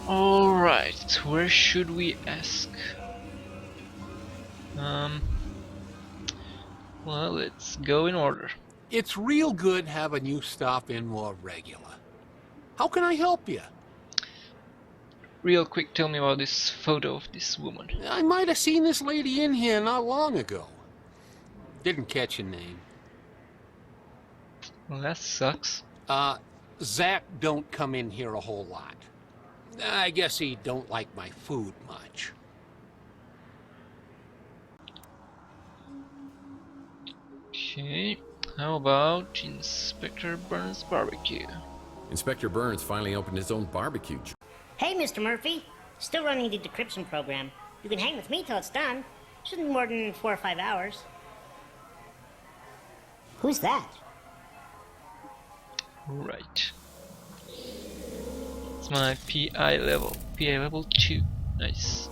Alright, where should we ask? Well, let's go in order. It's real good having you stop in more regular. How can I help you? Real quick, tell me about this photo of this woman. I might have seen this lady in here not long ago. Didn't catch your name. Well, that sucks. Zach don't come in here a whole lot. I guess he don't like my food much. Okay, how about Inspector Burns' barbecue? Inspector Burns finally opened his own barbecue. Hey, Mr. Murphy. Still running the decryption program. You can hang with me till it's done. Shouldn't be more than 4 or 5 hours. Who's that? Right. It's my PI level. PI level 2. Nice.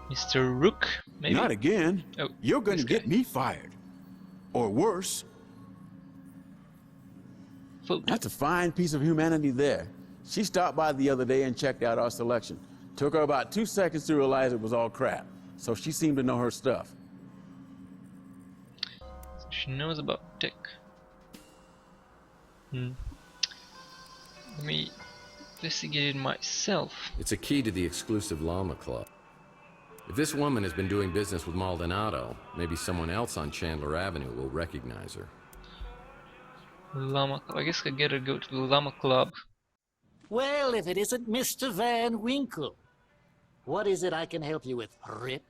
Mr. Rook, maybe? Not again. Oh, you're gonna this get guy. me fired. Or worse. Photo. That's a fine piece of humanity there. She stopped by the other day and checked out our selection. Took her about 2 seconds to realize it was all crap. So she seemed to know her stuff. She knows about tech. Let me investigate it myself. It's a key to the exclusive llama club. If this woman has been doing business with Maldonado, maybe someone else on Chandler Avenue will recognize her. Llama Club. I guess I gotta go to the Llama Club. Well, if it isn't Mr. Van Winkle. What is it I can help you with, Rip?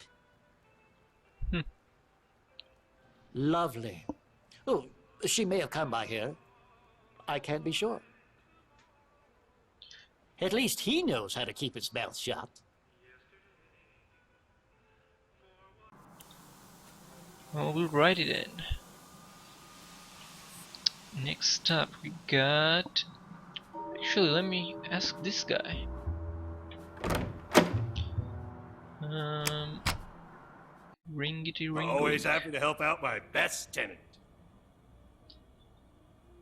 Lovely. Oh, she may have come by here. I can't be sure. At least he knows how to keep his mouth shut. Well, we'll write it in. Next up, we got. Actually, let me ask this guy. Ringity ring. Always happy to help out my best tenant.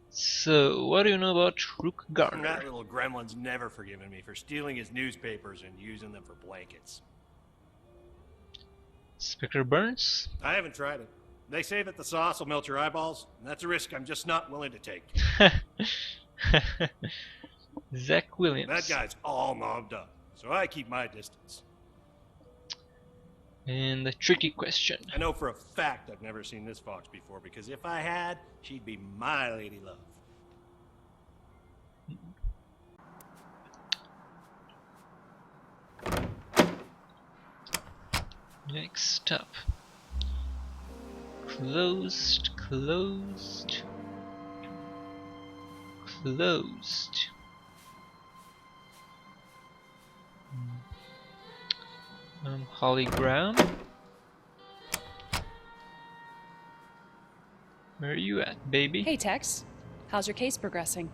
So, what do you know about Rook That Garner? little gremlin's never forgiven me for stealing his newspapers and using them for blankets. Inspector Burns? I haven't tried it. They say that the sauce will melt your eyeballs, and that's a risk I'm just not willing to take. Zach Williams. That guy's all knobbed up, so I keep my distance. And the tricky question. I know for a fact I've never seen this fox before, because if I had, she'd be my lady love. Next up. Closed, closed, closed. Holly Brown. Where are you at, baby? Hey, Tex. How's your case progressing?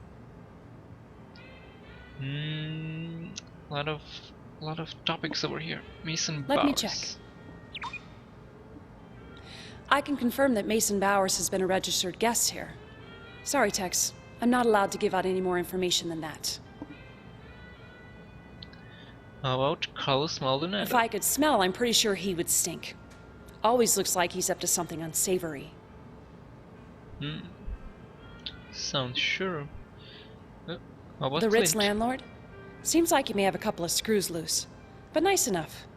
A lot of topics over here. Mason Bowers. Let me check. I can confirm that Mason Bowers has been a registered guest here. Sorry, Tex. I'm not allowed to give out any more information than that. How about Carlos Maldonado? If I could smell, I'm pretty sure he would stink. Always looks like he's up to something unsavory. Sounds sure. How about The Ritz Clint? landlord? Seems like he may have a couple of screws loose, but nice enough.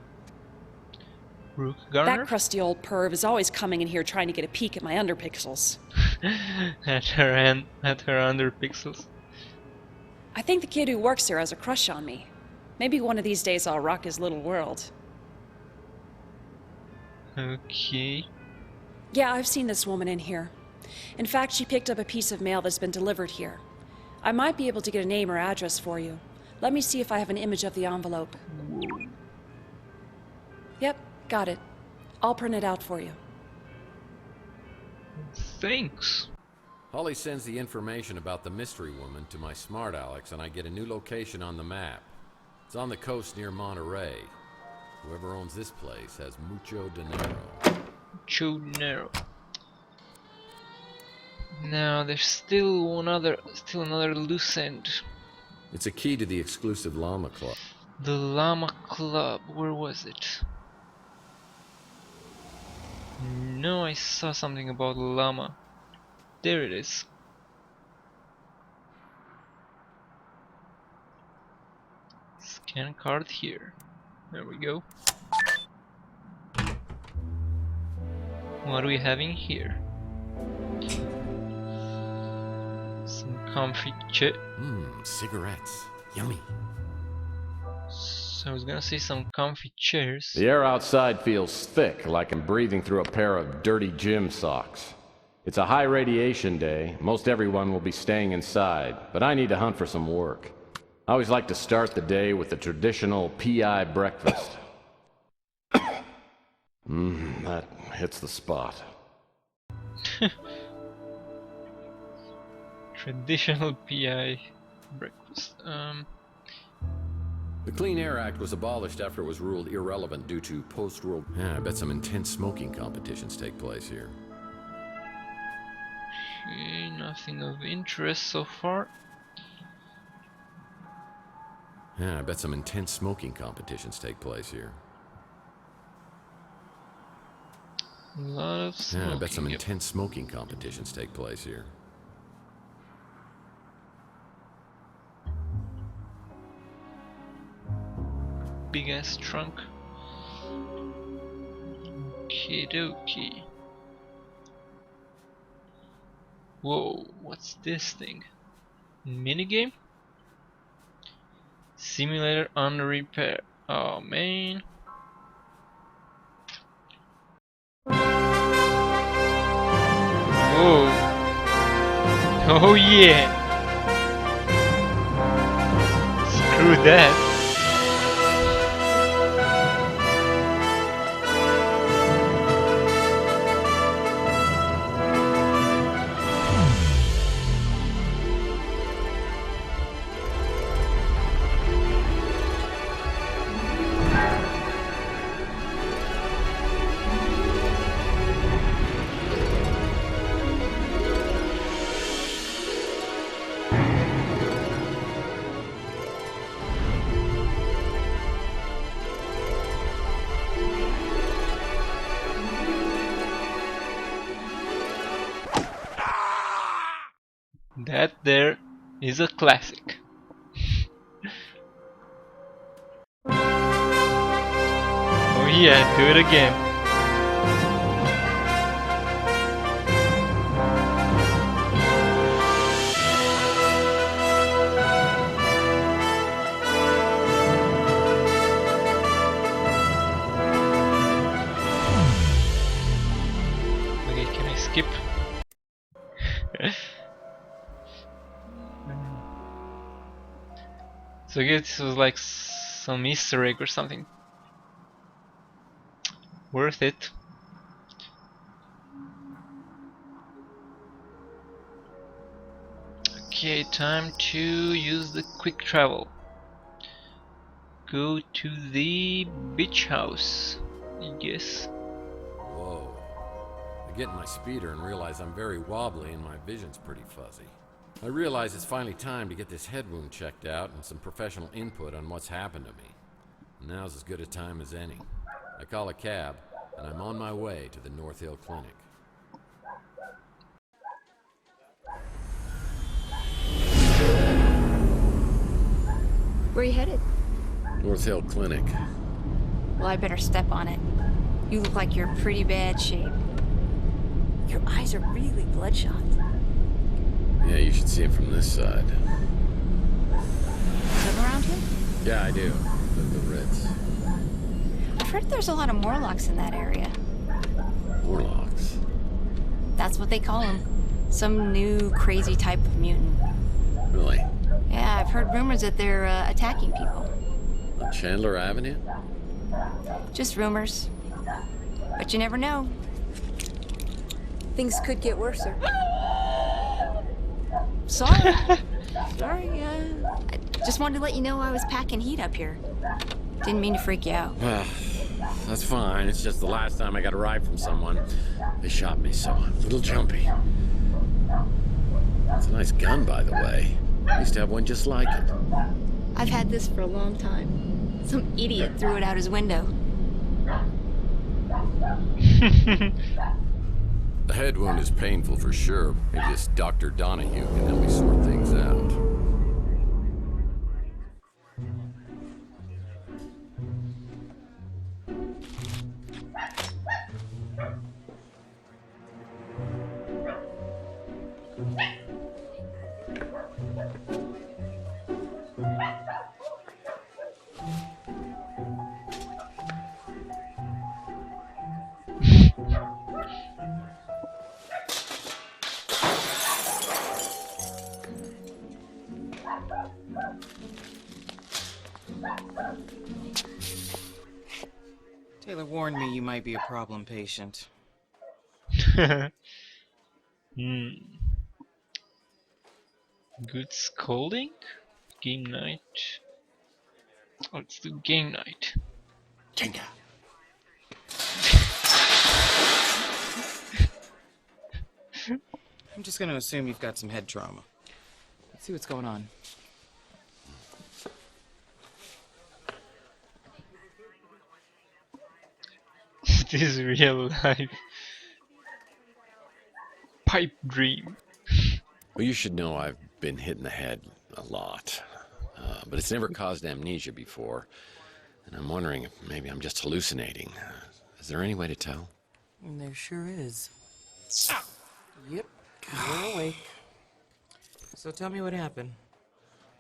Rook Garner? That crusty old perv is always coming in here trying to get a peek at my underpixels. at her underpixels. I think the kid who works here has a crush on me. Maybe one of these days I'll rock his little world. Okay. Yeah, I've seen this woman in here. In fact, she picked up a piece of mail that's been delivered here. I might be able to get a name or address for you. Let me see if I have an image of the envelope. Yep, got it. I'll print it out for you. Thanks. Holly sends the information about the mystery woman to my smart Alex, and I get a new location on the map. It's on the coast near Monterey. Whoever owns this place has mucho dinero. Mucho dinero. Now there's still another loose end. It's a key to the exclusive llama club. The Llama Club, where was it? No, I saw something about llama. There it is. Scan card here. There we go. What are we having here? Some comfy Cigarettes. Yummy. So I was gonna say some comfy chairs. The air outside feels thick, like I'm breathing through a pair of dirty gym socks. It's a high radiation day. Most everyone will be staying inside, but I need to hunt for some work. I always like to start the day with the traditional PI breakfast. That hits the spot. Traditional PI breakfast. The Clean Air Act was abolished after it was ruled irrelevant due to post-world... Yeah, I bet some intense smoking competitions take place here. Okay, nothing of interest so far. Yeah, I bet some intense smoking competitions take place here. A lot of smoking. Yeah, I bet some intense smoking competitions take place here. Big ass trunk. Okie dokie. Whoa, what's this thing? Minigame? Simulator on repair. Oh man. Whoa. Oh yeah. Screw that. That there is a classic. Oh yeah, do it again. Okay, can I skip? So I guess this was like some Easter egg or something. Worth it. Okay, time to use the quick travel. Go to the beach house, I guess. Whoa. I get in my speeder and realize I'm very wobbly and my vision's pretty fuzzy. I realize it's finally time to get this head wound checked out and some professional input on what's happened to me. Now's as good a time as any. I call a cab, and I'm on my way to the North Hill Clinic. Where are you headed? North Hill Clinic. Well, I better step on it. You look like you're in pretty bad shape. Your eyes are really bloodshot. Yeah, you should see it from this side. Live around here? Yeah, I do. The Ritz. I've heard there's a lot of Morlocks in that area. Warlocks. That's what they call them. Some new crazy type of mutant. Really? Yeah, I've heard rumors that they're attacking people. On Chandler Avenue? Just rumors. But you never know. Things could get worse. Sorry. Sorry, I just wanted to let you know I was packing heat up here. Didn't mean to freak you out. That's fine. It's just the last time I got a ride from someone, they shot me, so I'm a little jumpy. It's a nice gun, by the way. I used to have one just like it. I've had this for a long time. Some idiot threw it out his window. The head wound is painful for sure. Maybe this Dr. Donahue can help me sort things out. Taylor warned me you might be a problem patient. Good scolding? Game night. Let's do game night. Jenga. I'm just gonna assume you've got some head trauma. Let's see what's going on. It is real life. Pipe dream. Well, you should know I've been hit in the head a lot. But it's never caused amnesia before. And I'm wondering if maybe I'm just hallucinating. Is there any way to tell? There sure is. Yep, you're awake. So tell me what happened.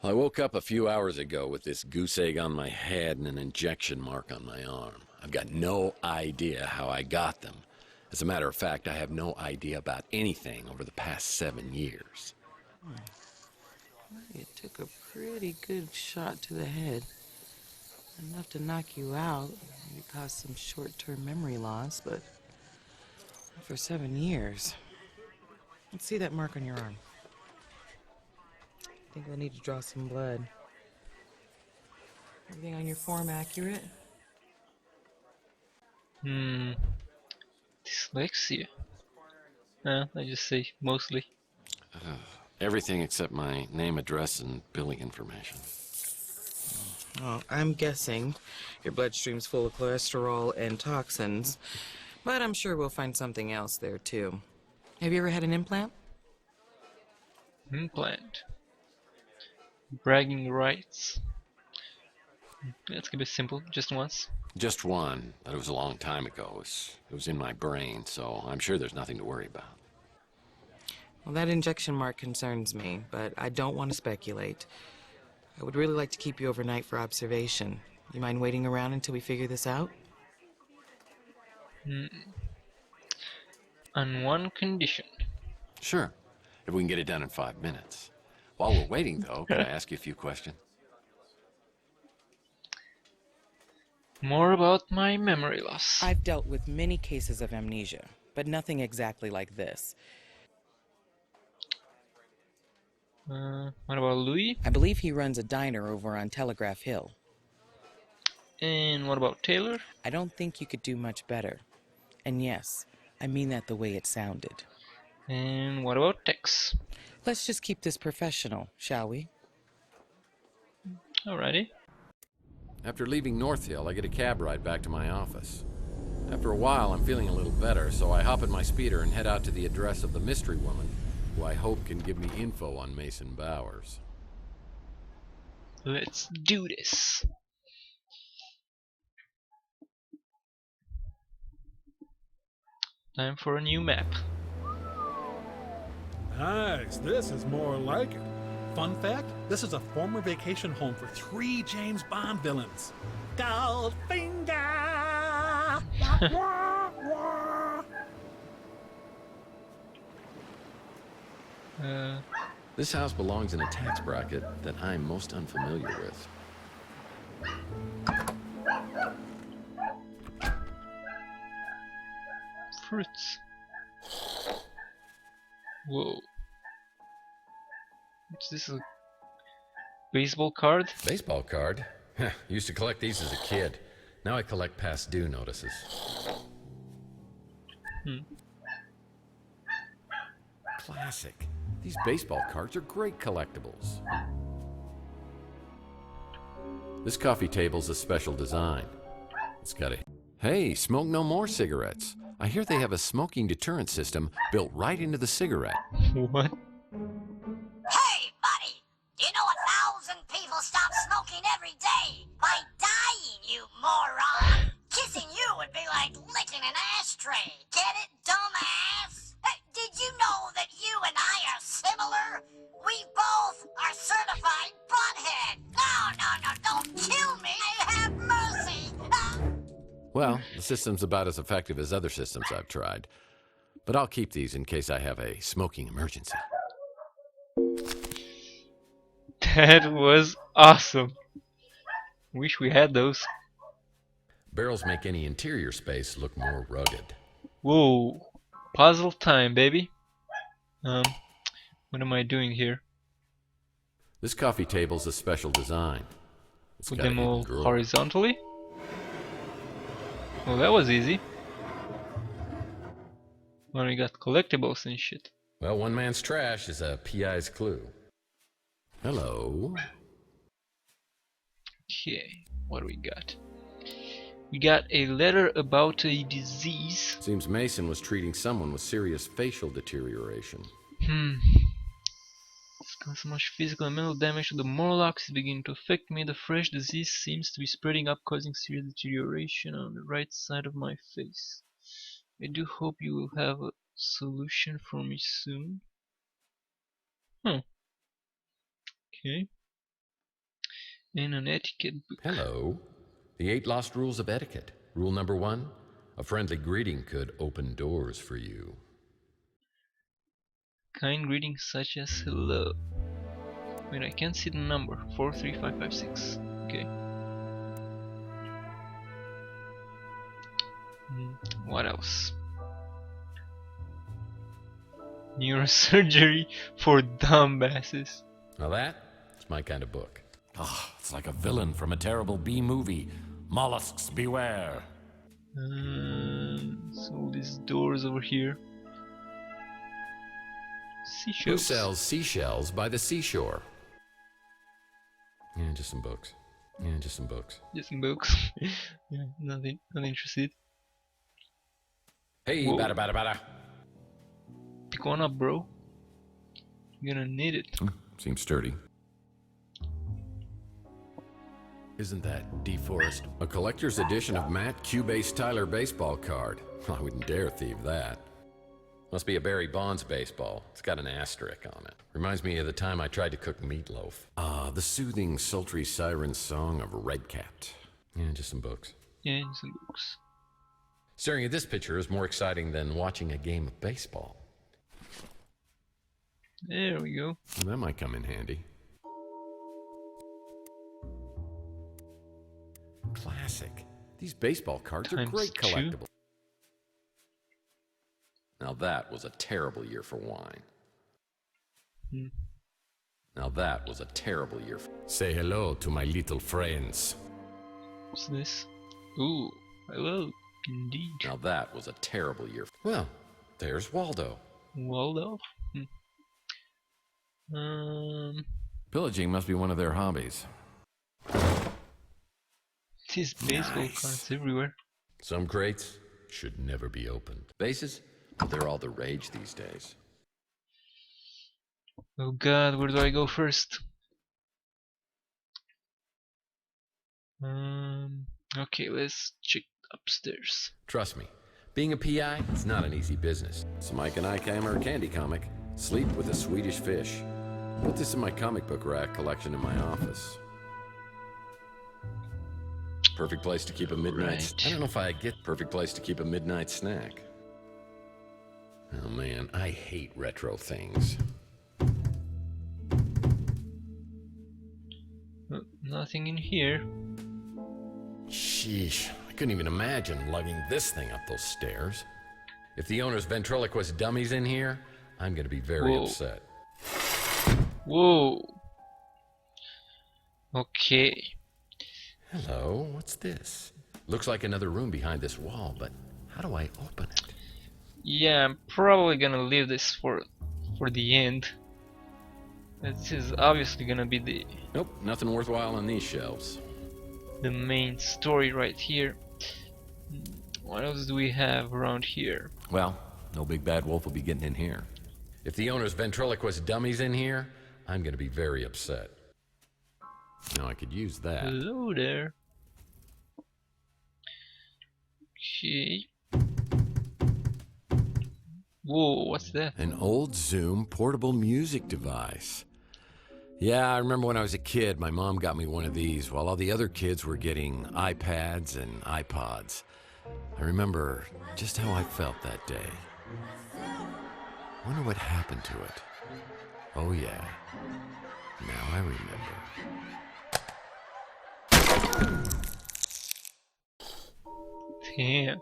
Well, I woke up a few hours ago with this goose egg on my head and an injection mark on my arm. I've got no idea how I got them. As a matter of fact, I have no idea about anything over the past 7 years. It took a pretty good shot to the head. Enough to knock you out, maybe cause some short-term memory loss, but not for 7 years. Let's see that mark on your arm. I think we'll need to draw some blood. Everything on your form accurate? Dyslexia. I just say mostly. Everything except my name, address, and billing information. Well, I'm guessing your bloodstream's full of cholesterol and toxins, but I'm sure we'll find something else there too. Have you ever had an implant? Implant. Bragging rights. Let's keep it simple, just once. Just one, but it was a long time ago. It was in my brain, so I'm sure there's nothing to worry about. Well, that injection mark concerns me, but I don't want to speculate. I would really like to keep you overnight for observation. You mind waiting around until we figure this out? On one condition. Sure, if we can get it done in 5 minutes. While we're waiting, though, can I ask you a few questions? More about my memory loss. I've dealt with many cases of amnesia, but nothing exactly like this. What about Louis? I believe he runs a diner over on Telegraph Hill. And what about Taylor? I don't think you could do much better. And yes, I mean that the way it sounded. And what about Tex? Let's just keep this professional, shall we? Alrighty. After leaving North Hill, I get a cab ride back to my office. After a while, I'm feeling a little better, so I hop in my speeder and head out to the address of the mystery woman, who I hope can give me info on Mason Bowers. Let's do this. Time for a new map. Nice, this is more like it. Fun fact, this is a former vacation home for 3 James Bond villains. Goldfinger! Wah, wah. This house belongs in a tax bracket that I'm most unfamiliar with. Fruits. Whoa. What's this? A baseball card? Baseball card? Used to collect these as a kid. Now I collect past due notices. Classic. These baseball cards are great collectibles. This coffee table's a special design. It's got a... Hey, smoke no more cigarettes. I hear they have a smoking deterrent system built right into the cigarette. What? Hey, buddy! Do you know 1,000 people stop smoking every day by dying, you moron? Kissing you would be like licking an ashtray. Get it, dumbass? Hey, did you know that you and I are similar? We both are certified butthead. No, don't kill me. Have mercy. Well, the system's about as effective as other systems I've tried. But I'll keep these in case I have a smoking emergency. That was awesome. Wish we had those. Barrels make any interior space look more rugged. Whoa. Puzzle time, baby. What am I doing here? This coffee table's a special design. It's Put got a them hidden all drawer. horizontally? Well, that was easy. Well, we got collectibles and shit. Well, one man's trash is a PI's clue. Hello. Okay, what do we got? We got a letter about a disease. Seems Mason was treating someone with serious facial deterioration. It's caused so much physical and mental damage to the Morlocks is beginning to affect me. The fresh disease seems to be spreading up, causing serious deterioration on the right side of my face. I do hope you will have a solution for me soon. Okay. And an etiquette book. Hello. The 8 Lost Rules of Etiquette. Rule number 1. A friendly greeting could open doors for you. Kind greetings such as hello. Wait, I can't see the number. 43556. Okay. What else? Neurosurgery for dumbasses. Now that's my kind of book. Oh, it's like a villain from a terrible B movie. Mollusks beware. So these doors over here. Seashells. Who sells seashells by the seashore? Yeah, just some books. Just some books. Yeah, not interested. Hey, Whoa. bada. Pick one up, bro. You're gonna need it. Seems sturdy. Isn't that DeForest? A collector's edition of Matt Cubase Tyler baseball card. I wouldn't dare thieve that. Must be a Barry Bonds baseball. It's got an asterisk on it. Reminds me of the time I tried to cook meatloaf. The soothing, sultry siren song of Red Cat. Yeah, just some books. Yeah, some books. Staring at this picture is more exciting than watching a game of baseball. There we go. That might come in handy. Classic. These baseball cards are great collectibles. Now that was a terrible year for wine. Now that was a terrible year for... Say hello to my little friends. What's this? Ooh, hello, indeed. Now that was a terrible year. Well, there's Waldo. Waldo? Pillaging must be one of their hobbies. These baseball cards everywhere. Some crates should never be opened. Bases? They're all the rage these days. Oh god, where do I go first? Okay, let's check upstairs. Trust me, being a PI is not an easy business. So Mike and I hammer a candy comic, sleep with a Swedish fish. Put this in my comic book rack collection in my office. Perfect place to keep a midnight... I don't know if I get perfect place to keep a midnight snack. Oh man, I hate retro things. Nothing in here. Sheesh, I couldn't even imagine lugging this thing up those stairs. If the owner's ventriloquist dummy's in here, I'm gonna be very upset. Whoa. Okay. Hello, what's this? Looks like another room behind this wall, but how do I open it? Yeah, I'm probably gonna leave this for the end. This is obviously gonna be Nope, nothing worthwhile on these shelves. the main story right here. What else do we have around here? Well, no big bad wolf will be getting in here. If the owner's ventriloquist dummy's in here, I'm gonna be very upset. Now I could use that. Hello there. Okay. Whoa, what's that? An old Zoom portable music device. Yeah, I remember when I was a kid, my mom got me one of these while all the other kids were getting iPads and iPods. I remember just how I felt that day. Wonder what happened to it. Oh yeah, now I remember. Damn.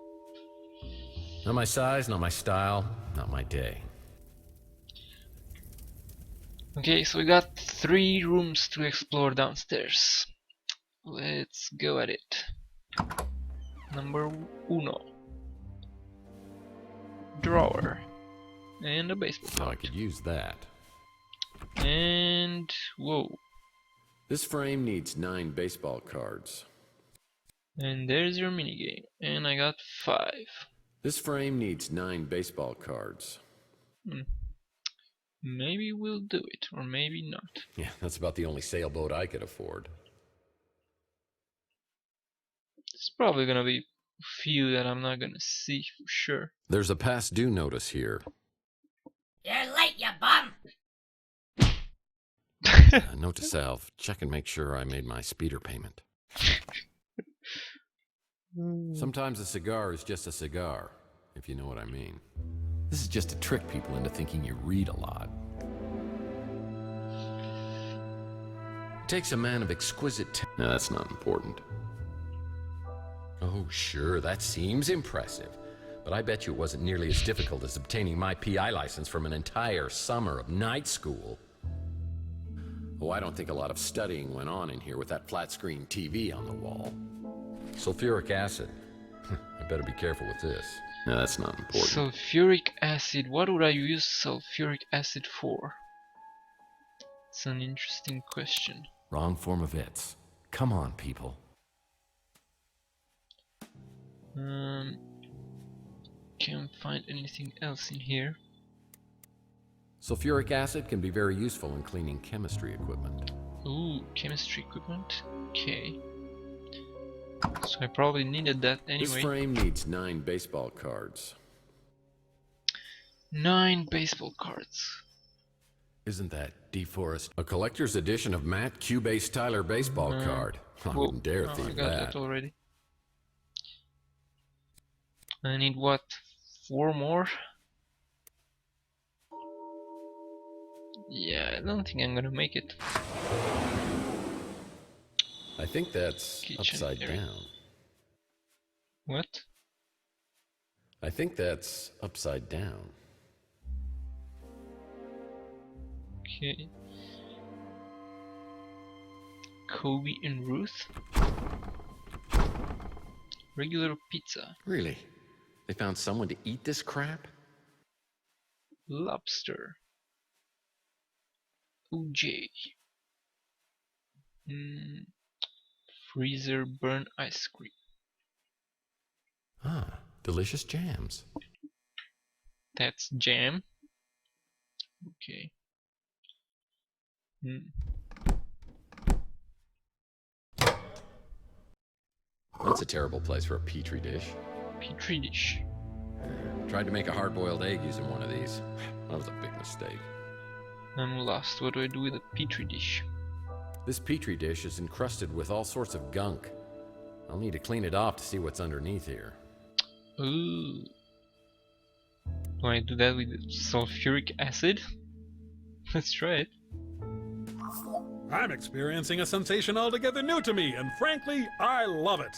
Not my size, not my style, not my day. Okay, so we got 3 rooms to explore downstairs. Let's go at it. Number 1. Drawer. And a baseball Oh, bat. I could use that. And whoa. This frame needs 9 baseball cards. And there's your minigame. And I got 5. This frame needs 9 baseball cards. Maybe we'll do it, or maybe not. Yeah, that's about the only sailboat I could afford. It's probably gonna be a few that I'm not gonna see for sure. There's a past due notice here. You're late, you bum! Note to self, check and make sure I made my speeder payment. Sometimes a cigar is just a cigar, if you know what I mean. This is just to trick people into thinking you read a lot. It takes a man of exquisite No, that's not important. Oh, sure, that seems impressive. But I bet you it wasn't nearly as difficult as obtaining my PI license from an entire summer of night school. Oh, I don't think a lot of studying went on in here with that flat-screen TV on the wall. Sulfuric acid. I better be careful with this. No, that's not important. Sulfuric acid. What would I use sulfuric acid for? It's an interesting question. Wrong form of its. Come on, people. Can't find anything else in here. Sulfuric acid can be very useful in cleaning chemistry equipment. Ooh, chemistry equipment. Okay. So I probably needed that anyway. This frame needs 9 baseball cards. 9 baseball cards. Isn't that deforest? A collector's edition of Matt Cubase Tyler baseball card. I wouldn't dare I thieve got that already. I need what? 4 more? Yeah, I don't think I'm gonna make it. I think that's Kitchen upside area. down. What? I think that's upside down. Okay. Kobe and Ruth. Regular pizza. Really? They found someone to eat this crap? Lobster. OJ. Freezer burn ice cream. Ah, delicious jams. That's jam. Okay. That's a terrible place for a petri dish. Petri dish. Tried to make a hard-boiled egg using one of these. That was a big mistake. I'm lost. What do I do with a petri dish? This petri dish is encrusted with all sorts of gunk. I'll need to clean it off to see what's underneath here. Ooh. Do I do that with sulfuric acid? Let's try it. I'm experiencing a sensation altogether new to me, and frankly, I love it.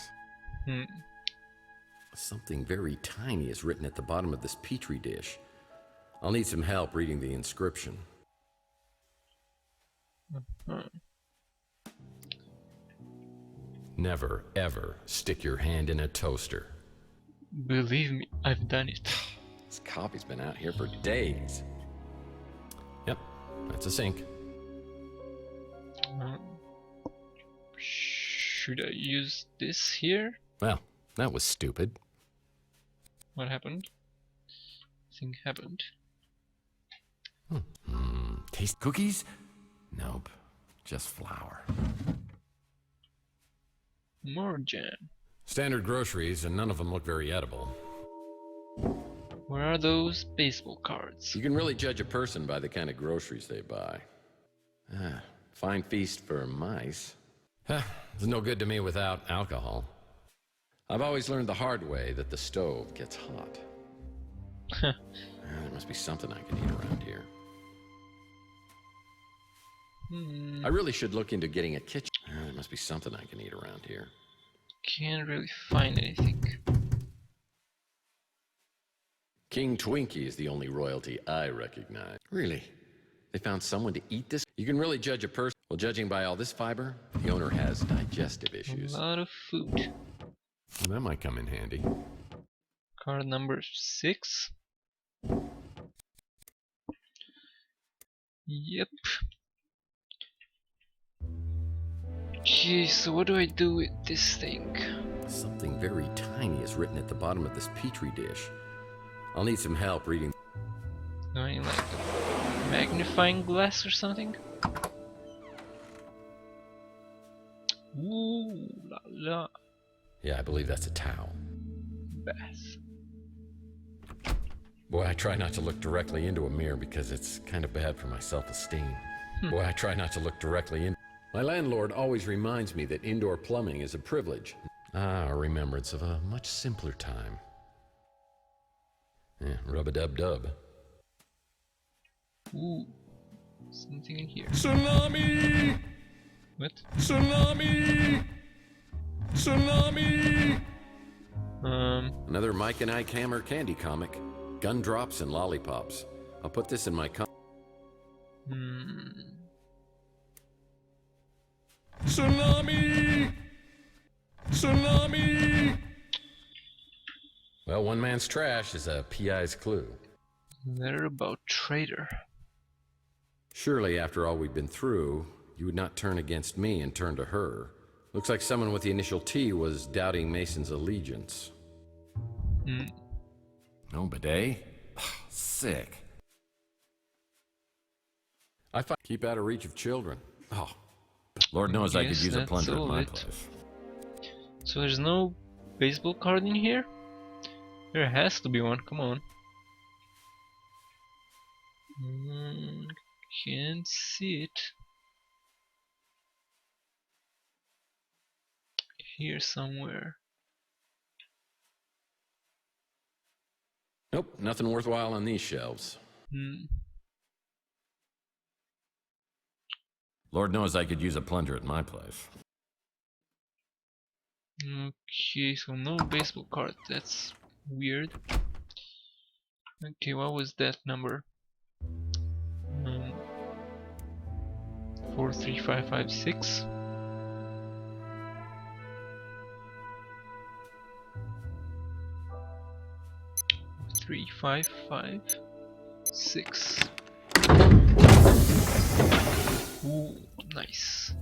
Something very tiny is written at the bottom of this petri dish. I'll need some help reading the inscription. Never, ever stick your hand in a toaster. Believe me, I've done it. This copy's been out here for days. Yep, that's a sink. Should I use this here? Well, that was stupid. What happened? Nothing happened. Taste cookies? Nope. Just flour. More jam. Standard groceries, and none of them look very edible. Where are those baseball cards? You can really judge a person by the kind of groceries they buy. Fine feast for mice. It's no good to me without alcohol. I've always learned the hard way that the stove gets hot. There must be something I can eat around here. I really should look into getting a kitchen. There must be something I can eat around here. Can't really find anything. King Twinkie is the only royalty I recognize. Really? They found someone to eat this? You can really judge a person. Well, judging by all this fiber, the owner has digestive issues. A lot of food. Well, that might come in handy. Card number 6. Yep. Gee, so what do I do with this thing? Something very tiny is written at the bottom of this petri dish. I'll need some help reading. Do I need like a magnifying glass or something? Ooh la la. Yeah, I believe that's a towel. Bath. Boy, I try not to look directly into a mirror because it's kind of bad for my self-esteem. Boy, I try not to look directly in. My landlord always reminds me that indoor plumbing is a privilege. A remembrance of a much simpler time. Yeah, rub-a-dub-dub. Ooh, something in here. Tsunami! What? Tsunami! Tsunami! Another Mike and Ike Hammer candy comic. Gumdrops and lollipops. I'll put this in my Tsunami! Tsunami! Well, one man's trash is a PI's clue. Letter about traitor. Surely, after all we've been through, you would not turn against me and turn to her. Looks like someone with the initial T was doubting Mason's allegiance. No bidet? Sick. Keep out of reach of children. Oh, Lord knows I could use a plunger at my place. So there's no baseball card in here? There has to be one, come on. Can't see it. Here somewhere. Nope, nothing worthwhile on these shelves. Lord knows I could use a plunger at my place. Okay, so no baseball card. That's weird. Okay, what was that number? 43556. Three, 5, 5, 6. Ooh, nice.